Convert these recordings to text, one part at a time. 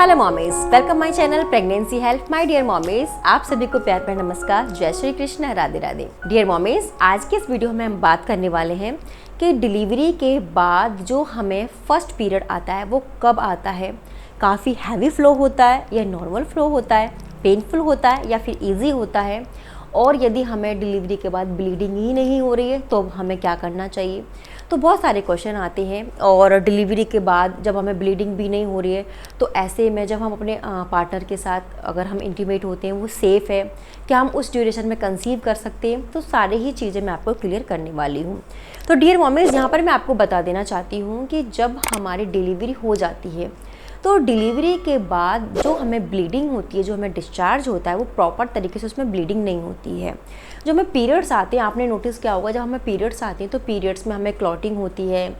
Hello mommies, welcome my channel pregnancy health. My dear mommies, आप सभी को प्यार भरा नमस्कार, जय श्री कृष्ण, राधे राधे। डियर मॉमीज, आज के इस वीडियो में हम बात करने वाले हैं कि डिलीवरी के बाद जो हमें फर्स्ट पीरियड आता है वो कब आता है। काफ़ी हैवी फ्लो होता है या नॉर्मल फ्लो होता है, पेनफुल होता है या फिर ईजी होता है, और यदि हमें डिलीवरी के बाद ब्लीडिंग ही नहीं हो रही है तो हमें क्या करना चाहिए। तो बहुत सारे क्वेश्चन आते हैं। और डिलीवरी के बाद जब हमें ब्लीडिंग भी नहीं हो रही है तो ऐसे में जब हम अपने पार्टनर के साथ अगर हम इंटीमेट होते हैं वो सेफ़ है, क्या हम उस ड्यूरेशन में कंसीव कर सकते हैं, तो सारी ही चीज़ें मैं आपको क्लियर करने वाली हूँ। तो डियर मॉमीज़, यहाँ पर मैं आपको बता देना चाहती हूँ कि जब हमारी डिलीवरी हो जाती है तो डिलीवरी के बाद जो हमें ब्लीडिंग होती है, जो हमें डिस्चार्ज होता है, वो प्रॉपर तरीके से उसमें ब्लीडिंग नहीं होती है। जो हमें पीरियड्स आते हैं, आपने नोटिस किया होगा, जब हमें पीरियड्स आते हैं तो पीरियड्स में हमें क्लॉटिंग होती है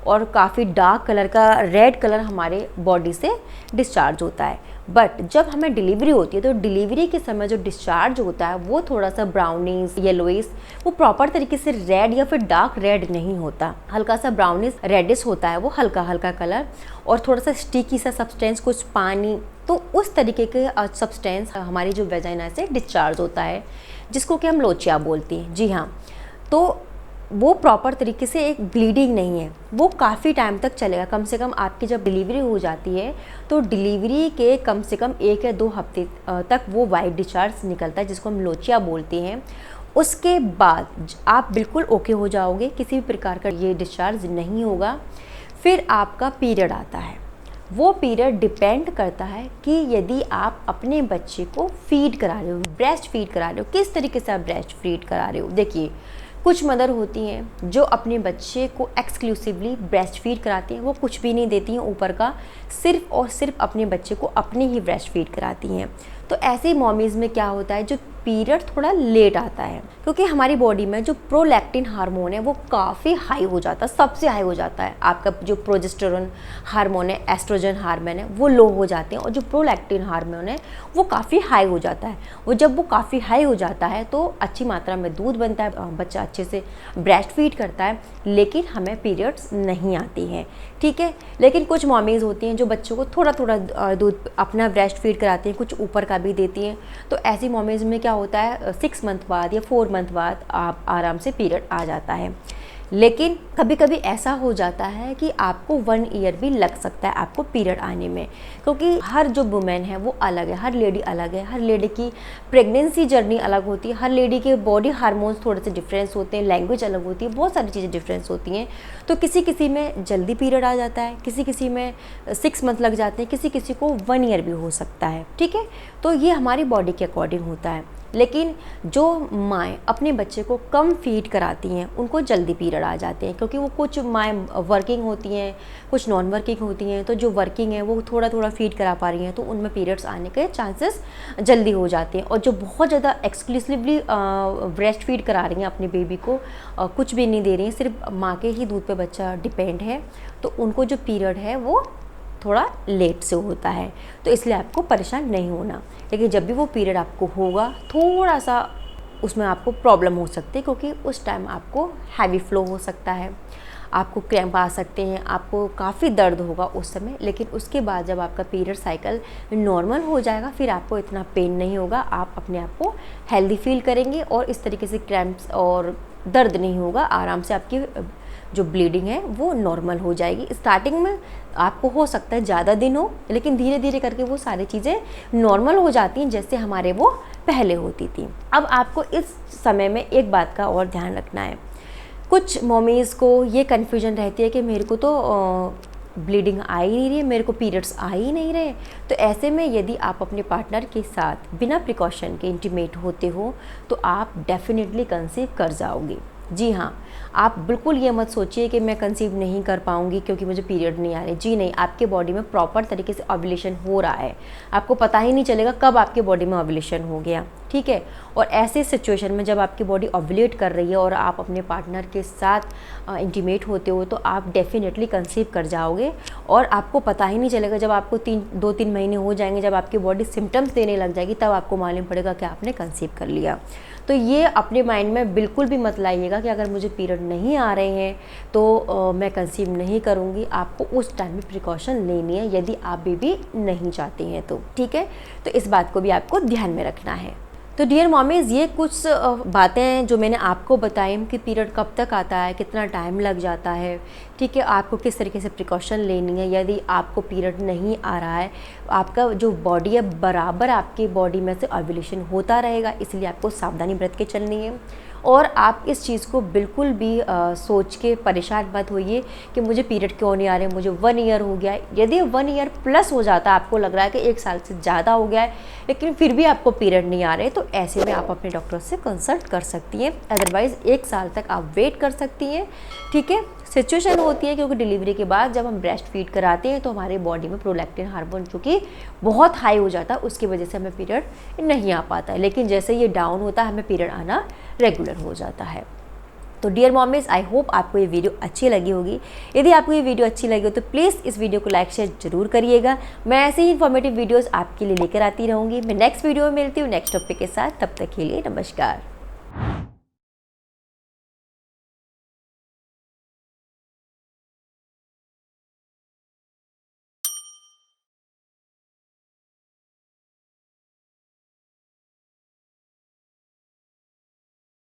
और काफ़ी डार्क कलर का रेड कलर हमारे बॉडी से डिस्चार्ज होता है। बट जब हमें डिलीवरी होती है तो डिलीवरी के समय जो डिस्चार्ज होता है वो थोड़ा सा ब्राउनिश येलोइश, वो प्रॉपर तरीके से रेड या फिर डार्क रेड नहीं होता, हल्का सा ब्राउनिश रेडिश होता है, वो हल्का हल्का कलर और थोड़ा सा स्टिकी सा सब्सटेंस, कुछ पानी, तो उस तरीके के सब्सटेंस हमारी जो वेजाइना से डिस्चार्ज होता है, जिसको कि हम लोचिया बोलते हैं। जी हाँ, तो वो प्रॉपर तरीके से एक ब्लीडिंग नहीं है, वो काफ़ी टाइम तक चलेगा। कम से कम आपकी जब डिलीवरी हो जाती है तो डिलीवरी के कम से कम 1 या 2 हफ्ते तक वो वाइट डिस्चार्ज निकलता है, जिसको हम लोचिया बोलते हैं। उसके बाद आप बिल्कुल ओके हो जाओगे, किसी भी प्रकार का ये डिस्चार्ज नहीं होगा। फिर आपका पीरियड आता है। वो पीरियड डिपेंड करता है कि यदि आप अपने बच्चे को फीड करा रहे हो, ब्रेस्ट फीड करा रहे हो, किस तरीके से आप ब्रेस्ट फीड करा रहे हो। देखिए, कुछ मदर होती हैं जो अपने बच्चे को एक्सक्लूसिवली ब्रेस्ट फीड कराती हैं, वो कुछ भी नहीं देती हैं ऊपर का, सिर्फ और सिर्फ अपने बच्चे को अपनी ही ब्रेस्ट फीड कराती हैं। तो ऐसे मॉमीज़ में क्या होता है, जो पीरियड थोड़ा लेट आता है, क्योंकि हमारी बॉडी में जो प्रोलैक्टिन हार्मोन है वो काफ़ी हाई हो जाता है, सबसे हाई हो जाता है। आपका जो प्रोजेस्टेरोन हार्मोन है, एस्ट्रोजन हार्मोन है, वो लो हो जाते हैं, और जो प्रोलैक्टिन हार्मोन है वो काफ़ी हाई हो जाता है। वो जब वो काफ़ी हाई हो जाता है तो अच्छी मात्रा में दूध बनता है, बच्चा अच्छे से ब्रेस्ट फीड करता है, लेकिन हमें पीरियड्स नहीं आती हैं, ठीक है। लेकिन कुछ मॉमीज़ होती हैं जो बच्चों को थोड़ा थोड़ा दूध अपना ब्रेस्ट फीड कराती हैं, कुछ ऊपर का भी देती हैं। तो ऐसी मॉमीज़ में क्या होता है, 6 मंथ बाद या 4 मंथ बाद आप आराम से पीरियड आ जाता है। लेकिन कभी कभी ऐसा हो जाता है कि आपको 1 ईयर भी लग सकता है आपको पीरियड आने में, क्योंकि हर जो वुमेन है वो अलग है, हर लेडी अलग है, हर लेडी की प्रेगनेंसी जर्नी अलग होती है, हर लेडी के बॉडी हार्मोन्स थोड़े से डिफरेंस होते हैं, लैंग्वेज अलग होती है, बहुत सारी चीज़ें डिफरेंस होती हैं। तो किसी किसी में जल्दी पीरियड आ जाता है, किसी किसी में 6 मंथ लग जाते हैं, किसी किसी को 1 ईयर भी हो सकता है, ठीक है। तो ये हमारी बॉडी के अकॉर्डिंग होता है। लेकिन जो माएँ अपने बच्चे को कम फीड कराती हैं उनको जल्दी पीरियड आ जाते हैं, क्योंकि वो कुछ माएँ वर्किंग होती हैं, कुछ नॉन वर्किंग होती हैं। तो जो वर्किंग है वो थोड़ा थोड़ा फीड करा पा रही हैं, तो उनमें पीरियड्स आने के चांसेस जल्दी हो जाते हैं। और जो बहुत ज़्यादा एक्सक्लूसिवली ब्रेस्ट फीड करा रही हैं अपने बेबी को, कुछ भी नहीं दे रही हैं, सिर्फ माँ के ही दूध पे बच्चा डिपेंड है, तो उनको जो पीरियड है वो थोड़ा लेट से होता है। तो इसलिए आपको परेशान नहीं होना। लेकिन जब भी वो पीरियड आपको होगा, थोड़ा सा उसमें आपको प्रॉब्लम हो सकती है, क्योंकि उस टाइम आपको हैवी फ्लो हो सकता है, आपको क्रैम्प आ सकते हैं, आपको काफ़ी दर्द होगा उस समय। लेकिन उसके बाद जब आपका पीरियड साइकिल नॉर्मल हो जाएगा, फिर आपको इतना पेन नहीं होगा, आप अपने आप को हेल्दी फील करेंगे और इस तरीके से क्रैम्प्स और दर्द नहीं होगा। आराम से आपकी जो ब्लीडिंग है वो नॉर्मल हो जाएगी। स्टार्टिंग में आपको हो सकता है ज़्यादा दिन हो, लेकिन धीरे धीरे करके वो सारी चीज़ें नॉर्मल हो जाती हैं, जैसे हमारे वो पहले होती थी। अब आपको इस समय में एक बात का और ध्यान रखना है। कुछ मॉमीज़ को ये कन्फ्यूजन रहती है कि मेरे को तो ब्लीडिंग आ ही नहीं रही है, मेरे को पीरियड्स आ ही नहीं रहे। तो ऐसे में यदि आप अपने पार्टनर के साथ बिना प्रिकॉशन के इंटीमेट होते हो तो आप डेफिनेटली कंसीव कर जाओगे। जी हाँ, आप बिल्कुल ये मत सोचिए कि मैं कंसीव नहीं कर पाऊँगी क्योंकि मुझे पीरियड नहीं आ रहे। जी नहीं, आपके बॉडी में प्रॉपर तरीके से ओव्यूलेशन हो रहा है, आपको पता ही नहीं चलेगा कब आपके बॉडी में ओव्यूलेशन हो गया, ठीक है। और ऐसे सिचुएशन में जब आपकी बॉडी ओव्यूलेट कर रही है और आप अपने पार्टनर के साथ इंटीमेट होते हो तो आप डेफिनेटली कंसीव कर जाओगे और आपको पता ही नहीं चलेगा। जब आपको 2-3 महीने हो जाएंगे, जब आपकी बॉडी सिम्टम्स देने लग जाएगी, तब आपको मालूम पड़ेगा कि आपने कंसीव कर लिया। तो ये अपने माइंड में बिल्कुल भी मत लाइएगा कि अगर मुझे पीरियड नहीं आ रहे हैं तो मैं कंसीव नहीं करूँगी। आपको उस टाइम में प्रिकॉशन लेनी है यदि आप बेबी नहीं चाहते हैं तो, ठीक है। तो इस बात को भी आपको ध्यान में रखना है। तो डियर मॉमीज़, ये कुछ बातें हैं जो मैंने आपको बताई कि पीरियड कब तक आता है, कितना टाइम लग जाता है, ठीक है, आपको किस तरीके से प्रिकॉशन लेनी है यदि आपको पीरियड नहीं आ रहा है। आपका जो बॉडी है बराबर आपकी बॉडी में से ओव्यूलेशन होता रहेगा, इसलिए आपको सावधानी बरत के चलनी है। और आप इस चीज़ को बिल्कुल भी सोच के परेशान मत होइए कि मुझे पीरियड क्यों नहीं आ रहे, मुझे 1 ईयर हो गया है। यदि 1 ईयर प्लस हो जाता है, आपको लग रहा है कि 1 साल से ज़्यादा हो गया है लेकिन फिर भी आपको पीरियड नहीं आ रहे, तो ऐसे में आप अपने डॉक्टर से कंसल्ट कर सकती हैं। अदरवाइज़ 1 साल तक आप वेट कर सकती हैं, ठीक है। सिचुएशन होती है क्योंकि डिलीवरी के बाद जब हम ब्रेस्ट फीड कराते हैं तो हमारे बॉडी में प्रोलैक्टिन हार्मोन जो कि बहुत हाई हो जाता है, उसकी वजह से हमें पीरियड नहीं आ पाता है। लेकिन जैसे ये डाउन होता है हमें पीरियड आना रेगुलर हो जाता है। तो डियर मॉमीज़, आई होप आपको ये वीडियो अच्छी लगी होगी। यदि आपको ये वीडियो अच्छी लगी हो तो प्लीज़ इस वीडियो को लाइक शेयर जरूर करिएगा। मैं ऐसे ही इन्फॉर्मेटिव वीडियोस आपके लिए लेकर आती रहूँगी। मैं नेक्स्ट वीडियो में मिलती हूँ नेक्स्ट टॉपिक के साथ। तब तक के लिए नमस्कार।